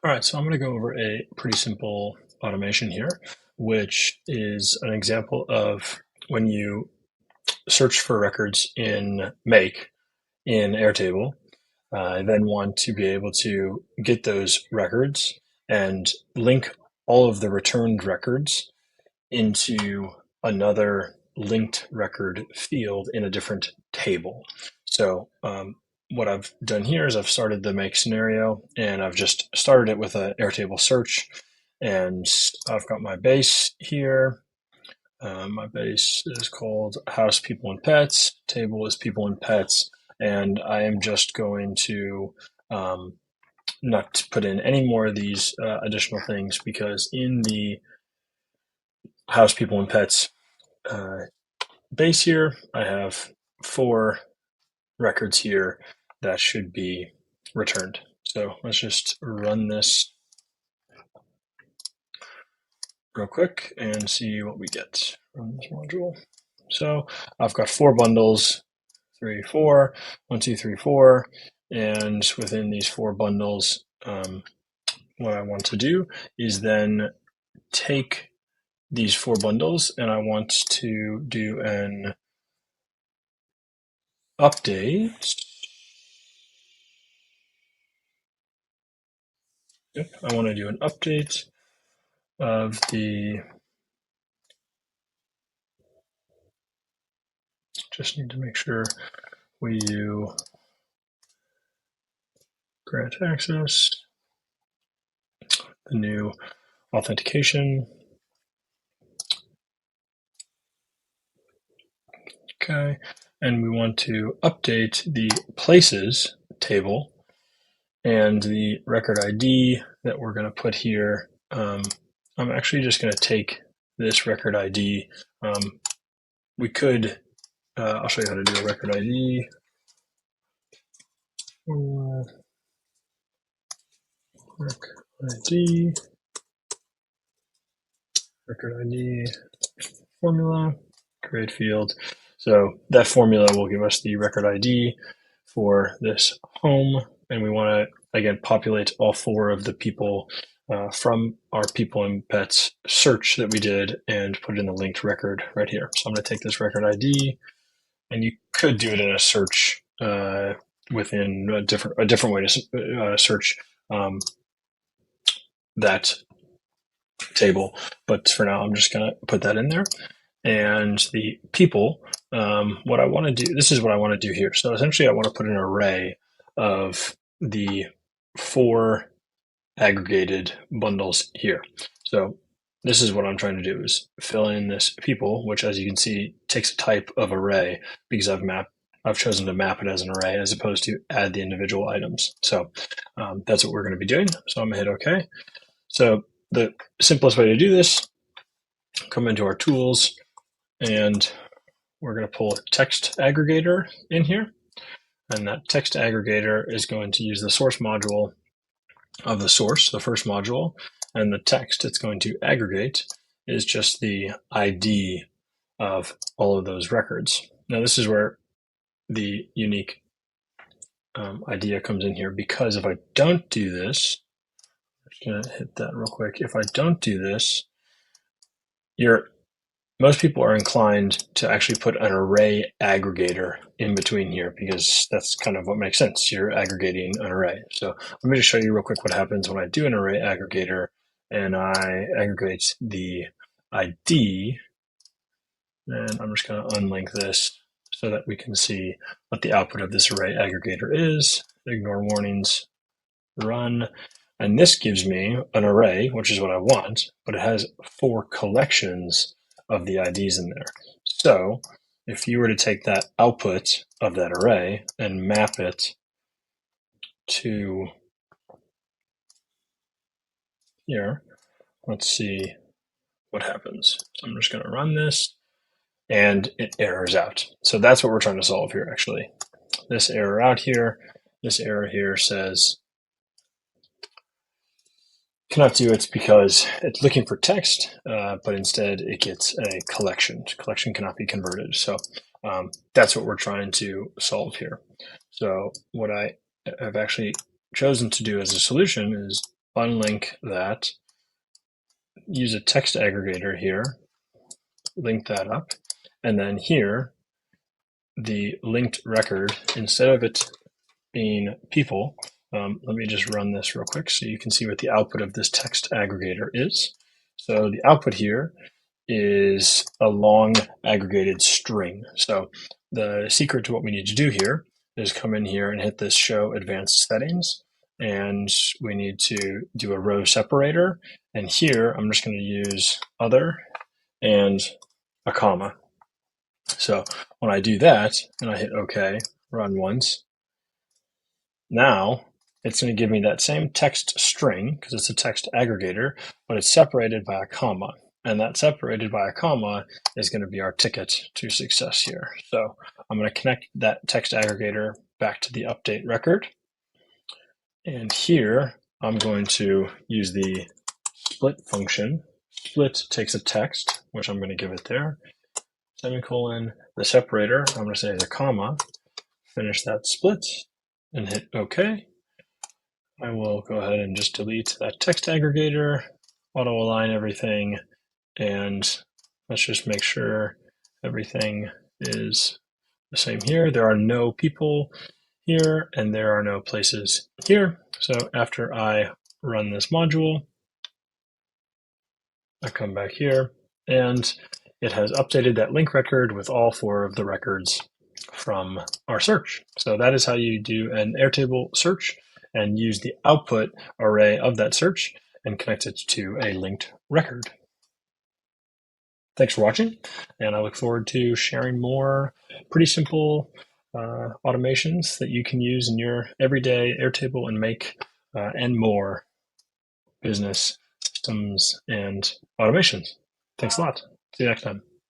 All right, so I'm going to go over a pretty simple automation here, which is an example of when you search for records in Make in Airtable, I then want to be able to get those records and link all of the returned records into another linked record field in a different table. So what I've done here is I've started the make scenario and I've just started it with an Airtable search, and I've got my base here. My base is called house, people, and pets. Table is people and pets. And I am just going to not put in any more of these additional things, because in the house, people, and pets base here, I have 4 records here that should be returned. So let's just run this real quick and see what we get from this module. So I've got 4 bundles, 3, 4, 1, 2, 3, 4, and within these 4 bundles, what I want to do is then take these 4 bundles and I want to do an update. Yep, I want to do an update of the, just need to make sure we do grant access, the new authentication. Okay, and we want to update the places table, and the record ID that we're going to put here. I'm actually just going to take this record ID. We could, I'll show you how to do a record ID. Record ID formula, create field. So that formula will give us the record ID for this home, and we want to, again, populate all 4 of the people from our people and pets search that we did and put it in the linked record right here. So I'm going to take this record ID, and you could do it in a search within a different way to search that table. But for now, I'm just going to put that in there. And the people, what I want to do, this is what I want to do here. So essentially, I want to put an array of the 4 aggregated bundles here. So this is what I'm trying to do, is fill in this people, which, as you can see, takes a type of array, because I've chosen to map it as an array as opposed to add the individual items. So that's what we're going to be doing. So I'm going to hit OK. So the simplest way to do this, come into our tools, and we're going to pull a text aggregator in here. And that text aggregator is going to use the source module of the source, the first module, and the text it's going to aggregate is just the ID of all of those records. Now, this is where the unique idea comes in here, because if I don't do this, I'm just going to hit that real quick. If I don't do this, most people are inclined to actually put an array aggregator in between here, because that's kind of what makes sense. You're aggregating an array. So let me just show you real quick what happens when I do an array aggregator and I aggregate the ID. And I'm just going to unlink this so that we can see what the output of this array aggregator is. Ignore warnings, run. And this gives me an array, which is what I want, but it has 4 collections of the IDs in there. So if you were to take that output of that array and map it to here, let's see what happens. So I'm just going to run this, and it errors out. So that's what we're trying to solve here, actually. This error out here, this error here says cannot do it because it's looking for text, but instead it gets a collection. Collection cannot be converted. So that's what we're trying to solve here. So what I have actually chosen to do as a solution is unlink that, use a text aggregator here, link that up, and then here, the linked record, instead of it being people, let me just run this real quick so you can see what the output of this text aggregator is. So the output here is a long aggregated string. So the secret to what we need to do here is come in here and hit this show advanced settings. And we need to do a row separator. And here I'm just going to use other and a comma. So when I do that and I hit OK, run once, now it's going to give me that same text string because it's a text aggregator, but it's separated by a comma. And that separated by a comma is going to be our ticket to success here. So I'm going to connect that text aggregator back to the update record. And here I'm going to use the split function. Split takes a text, which I'm going to give it there, semicolon, the separator, I'm going to say the comma, finish that split and hit OK. I will go ahead and just delete that text aggregator, auto align everything, and let's just make sure everything is the same here. There are no people here and there are no places here. So after I run this module, I come back here and it has updated that link record with all 4 of the records from our search. So that is how you do an Airtable search and use the output array of that search and connect it to a linked record. Thanks for watching, and I look forward to sharing more pretty simple automations that you can use in your everyday Airtable and make and more business systems and automations. Thanks a lot. See you next time.